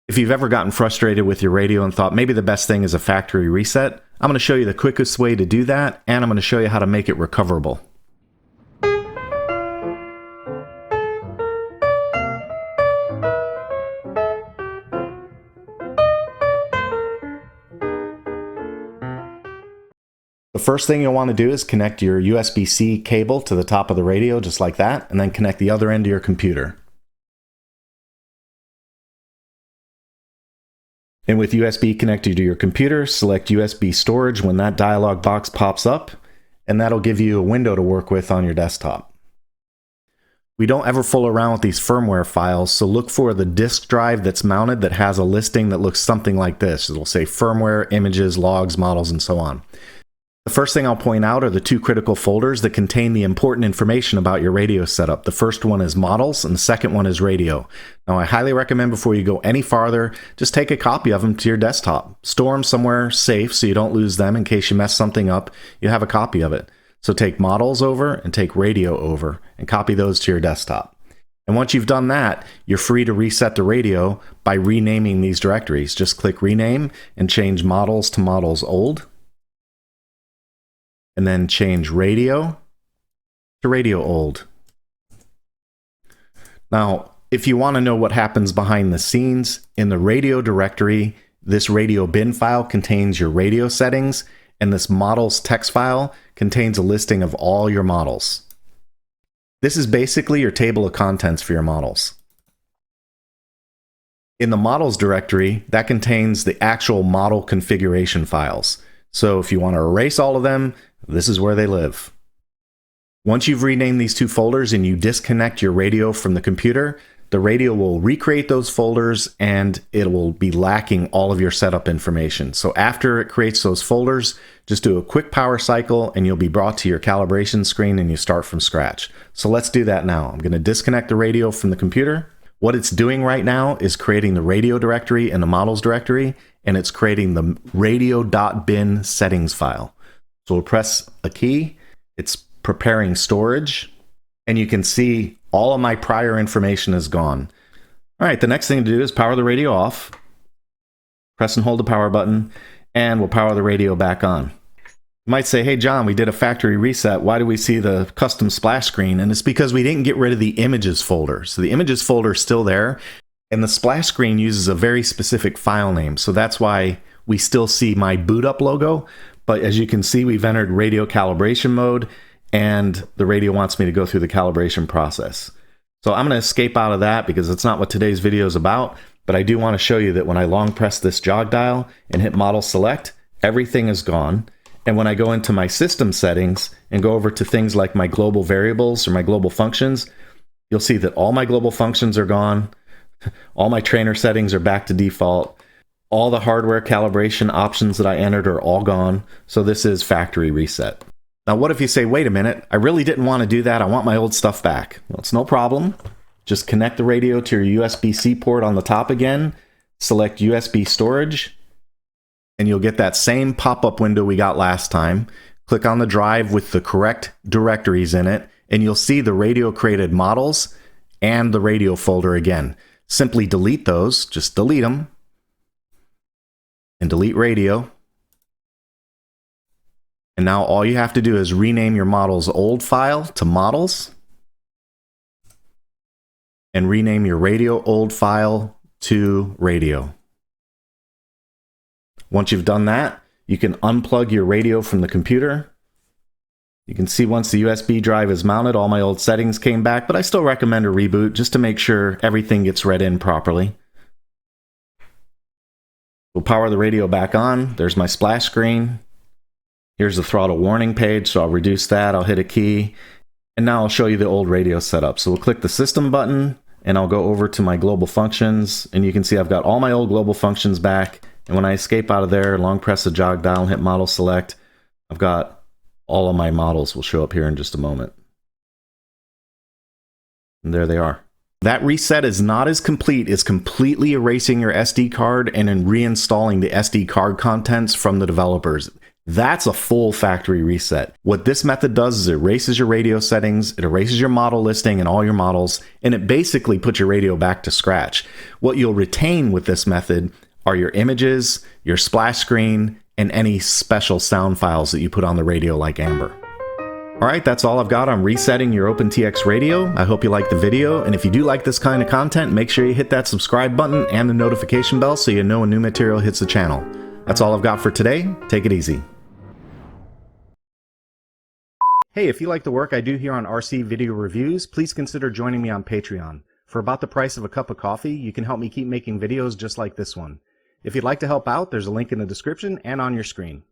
If you've ever gotten frustrated with your radio and thought maybe the best thing is a factory reset, I'm going to show you the quickest way to do that, and I'm going to show you how to make it recoverable. The first thing you'll want to do is connect your USB-C cable to the top of the radio, just like that, and then connect the other end to your computer. And with USB connected to your computer, select USB storage when that dialog box pops up, and that'll give you a window to work with on your desktop. We don't ever fool around with these firmware files, so look for the disk drive that's mounted that has a listing that looks something like this. It'll say firmware, images, logs, models, and so on. The first thing I'll point out are the two critical folders that contain the important information about your radio setup. The first one is models and the second one is radio. Now I highly recommend before you go any farther, just take a copy of them to your desktop. Store them somewhere safe so you don't lose them in case you mess something up. You have a copy of it. So take models over and take radio over and copy those to your desktop. And once you've done that, you're free to reset the radio by renaming these directories. Just click rename and change models to models old. And then change radio to radio old. Now, if you want to know what happens behind the scenes, in the radio directory, this radio bin file contains your radio settings, and this models text file contains a listing of all your models. This is basically your table of contents for your models. In the models directory, that contains the actual model configuration files. So if you want to erase all of them, this is where they live. Once you've renamed these two folders and you disconnect your radio from the computer, the radio will recreate those folders and it will be lacking all of your setup information. So after it creates those folders, just do a quick power cycle and you'll be brought to your calibration screen and you start from scratch. So let's do that now. I'm going to disconnect the radio from the computer. What it's doing right now is creating the radio directory and the models directory, and it's creating the radio.bin settings file. So we'll press a key, it's preparing storage, and you can see all of my prior information is gone. All right, the next thing to do is power the radio off, press and hold the power button, and we'll power the radio back on. You might say, hey John, we did a factory reset, why do we see the custom splash screen? And it's because we didn't get rid of the images folder. So the images folder is still there, and the splash screen uses a very specific file name. So that's why we still see my boot up logo. But as you can see, we've entered radio calibration mode, and the radio wants me to go through the calibration process. So I'm going to escape out of that because it's not what today's video is about, but I do want to show you that when I long press this jog dial and hit model select, everything is gone. And when I go into my system settings and go over to things like my global variables or my global functions, you'll see that all my global functions are gone. All my trainer settings are back to default. All the hardware calibration options that I entered are all gone. So this is factory reset. Now, what if you say, wait a minute, I really didn't want to do that. I want my old stuff back. Well, it's no problem. Just connect the radio to your USB-C port on the top again, select USB storage, and you'll get that same pop-up window we got last time. Click on the drive with the correct directories in it, and you'll see the radio created models and the radio folder again. Simply delete those, just delete them, and delete radio. And now all you have to do is rename your models old file to models and rename your radio old file to radio. Once you've done that, you can unplug your radio from the computer. You can see once the USB drive is mounted, all my old settings came back, but I still recommend a reboot just to make sure everything gets read in properly. We'll power the radio back on. There's my splash screen. Here's the throttle warning page, so I'll reduce that. I'll hit a key, and now I'll show you the old radio setup. So we'll click the system button, and I'll go over to my global functions, and you can see I've got all my old global functions back. And when I escape out of there, long press the jog dial and hit model select, I've got all of my models will show up here in just a moment. And there they are. That reset is not as complete as completely erasing your SD card and then reinstalling the SD card contents from the developers. That's a full factory reset. What this method does is it erases your radio settings, it erases your model listing and all your models, and it basically puts your radio back to scratch. What you'll retain with this method are your images, your splash screen, and any special sound files that you put on the radio like Amber. Alright, that's all I've got on resetting your OpenTx radio. I hope you liked the video, and if you do like this kind of content, make sure you hit that subscribe button and the notification bell so you know when new material hits the channel. That's all I've got for today. Take it easy. Hey, if you like the work I do here on RC Video Reviews, please consider joining me on Patreon. For about the price of a cup of coffee, you can help me keep making videos just like this one. If you'd like to help out, there's a link in the description and on your screen.